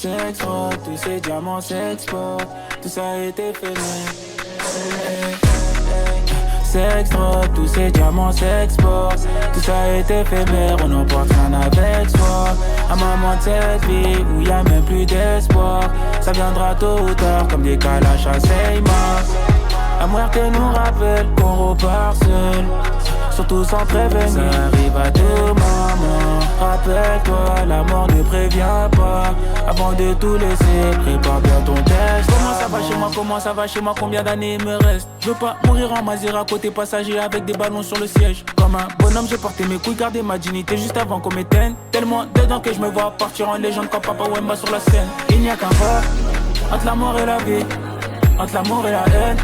Sex, rock, tous ces diamants s'exportent. Tout ça a été fait, Sex, drogue, tous ces diamants s'exportent. Tout ça a été éphémère, on n'emporte rien avec soi. Un moment de cette vie où y'a même plus d'espoir. Ça viendra tôt ou tard comme des calaches à Seymour. La muerte nous rappelle qu'on repart seul, surtout sans prévenir. Ça arrive à tout moment. Rappelle-toi, la mort ne prévient pas. Avant de tout laisser, prépare bien ton test. Comment ça va chez moi, comment ça va chez moi, combien d'années il me reste? Je veux pas mourir en Mazira côté passager avec des ballons sur le siège. Comme un bonhomme j'ai porté mes couilles, gardé ma dignité juste avant qu'on m'éteigne. Tellement dedans que je me vois partir en légende quand Papa Wemba sur la scène. Il n'y a qu'un pas entre la mort et la vie, entre l'amour et la haine.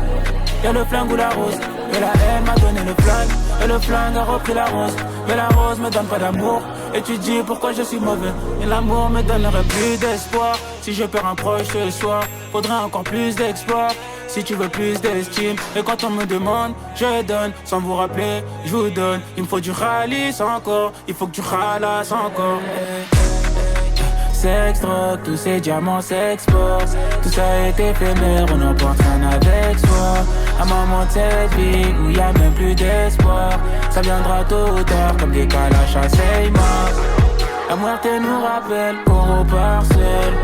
Y'a le flingue ou la rose, et la haine m'a donné le flingue, et le flingue a repris la rose. Mais la rose me donne pas d'amour, et tu dis pourquoi je suis mauvais. Et l'amour me donnerait plus d'espoir. Si je perds un proche ce soir, faudrait encore plus d'exploits. Si tu veux plus d'estime, et quand on me demande, je donne. Sans vous rappeler, je vous donne. Il me faut du ralice encore, il faut que tu ralasses encore. Sex, drogue, tous ces diamants s'exportent. Tout ça est éphémère, on n'emporte rien avec soi. Un moment de cette vie où y'a même plus d'espoir. Ça viendra tôt ou tard comme des calaches à Seymour. La muerte nous rappelle qu'on repart seul,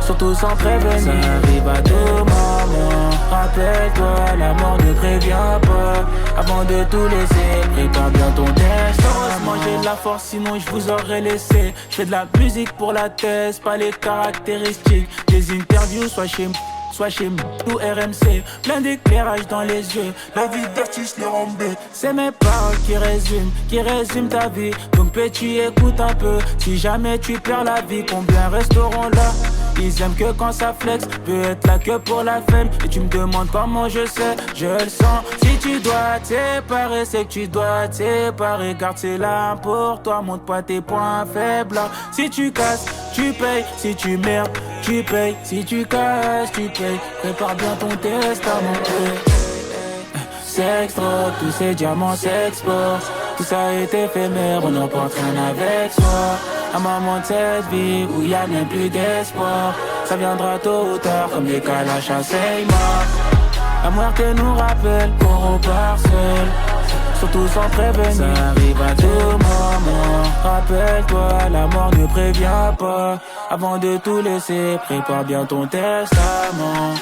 surtout sans prévenir. Ça arrive à tout moment. Rappelle-toi, la mort ne prévient pas. Avant de tout laisser, prépare bien ton test. Heureusement j'ai de la force, sinon je vous aurais laissé. Je fais de la musique pour la thèse, pas les caractéristiques. Des interviews, soit chez ou RMC. Plein d'éclairage dans les yeux, la vie d'artiste le rembé. C'est mes paroles qui résument ta vie. Donc petit écoute un peu, si jamais tu perds la vie, combien resteront là? Ils aiment que quand ça flex, peut être là que pour la femme. Et tu me demandes comment je sais, je le sens. Si tu dois te séparer, c'est que tu dois te séparer. Garde c'est là pour toi, montre pas tes points faibles. Si tu casses, tu payes. Si tu merdes, tu payes. Si tu casses, tu payes. Prépare bien ton testament. Sex, drogue, tous ces diamants s'exportent. Tout ça est éphémère, on n'emporte rien avec soi. Un moment de cette vie où y'a même plus d'espoir. Ça viendra tôt ou tard comme des calaches à Seymour. La muerte nous rappelle qu'on repart seul, surtout sans prévenir. Ça arrive à tout moment. Rappelle-toi, la mort ne prévient pas. Avant de tout laisser, prépare bien ton testament.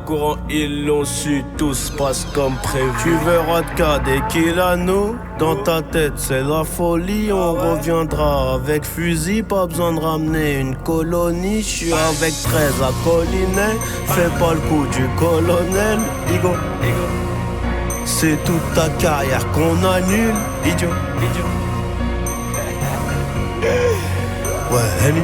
Courant, ils l'ont su, tout se passe comme prévu. Tu verras de cas dès qu'il a nous. Dans ta tête c'est la folie. On reviendra avec fusil. Pas besoin de ramener une colonie. J'suis avec 13 à Collinet. Fais pas le coup du colonel. Igo, c'est toute ta carrière qu'on annule. Idiot. Ouais, Henny.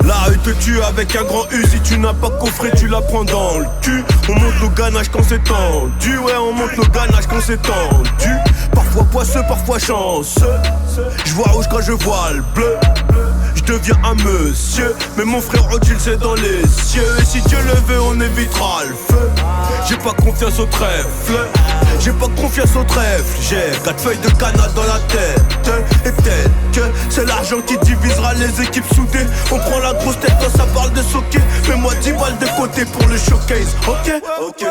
La rue te tue avec un grand U. Si tu n'as pas coffré, tu la prends dans le cul. On monte nos ganaches quand c'est tendu. Ouais, on monte nos ganaches quand c'est tendu. Parfois poisseux, parfois chanceux. Je vois rouge quand je vois le bleu. Je deviens un monsieur. Mais mon frère Odile c'est dans les cieux. Et si Dieu le veut, on évitera le feu. J'ai pas confiance au trèfle. J'ai pas confiance au trèfle, j'ai 4 feuilles de canal dans la tête. Et peut-être que c'est l'argent qui divisera les équipes soudées. On prend la grosse tête quand ça parle de soquet. Fais-moi 10 balles de côté pour le showcase. Ok.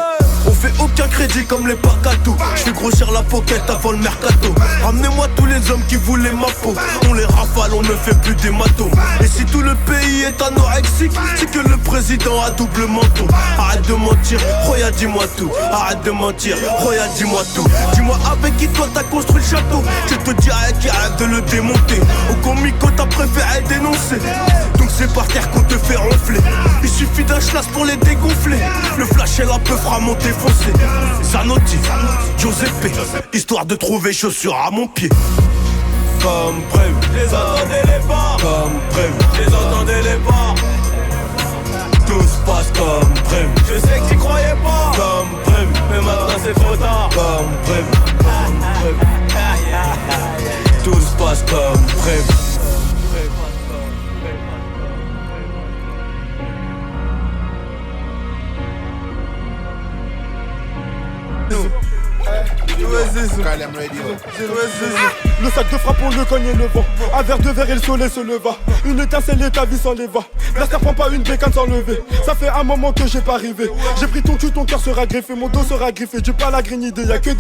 On fait aucun crédit comme les Pacato. J'fais grossir la pocket avant le mercato. Ramenez-moi tous les hommes qui voulaient ma peau. On les rafale, on ne fait plus d'hématomes. Et si tout le pays est anorexique, c'est que le président a double menton. Arrête de mentir, Roya dis-moi tout. Arrête de mentir, Roya dis-moi tout. Dis-moi avec qui toi t'as construit le château. Je te dirai qui arrête de le démonter. Au comico t'as préféré dénoncer. Donc c'est par terre qu'on te fait ronfler. Il suffit d'un schlass pour les dégonfler. Le flash et la peu fera monter foncé. Zanotti, Giuseppe, histoire de trouver chaussures à mon pied. Comme prévu, les entendez les pas. Comme prévu, les entendez les pas. Tout se passe comme prévu. Je sais que t'y croyais pas. Comme prévu, mais maintenant c'est trop tard. Comme prévu, tout se passe comme prévu. Le sac de frappe on le cogne et le vent. Un verre de verre et le soleil se leva. Une étincelle et ta vie s'enleva. La star prend pas une bécane sans lever. Ça fait un moment que j'ai pas arrivé. J'ai pris ton cul, ton cœur sera greffé. Mon dos sera griffé, j'ai pas la green idée, y'a que des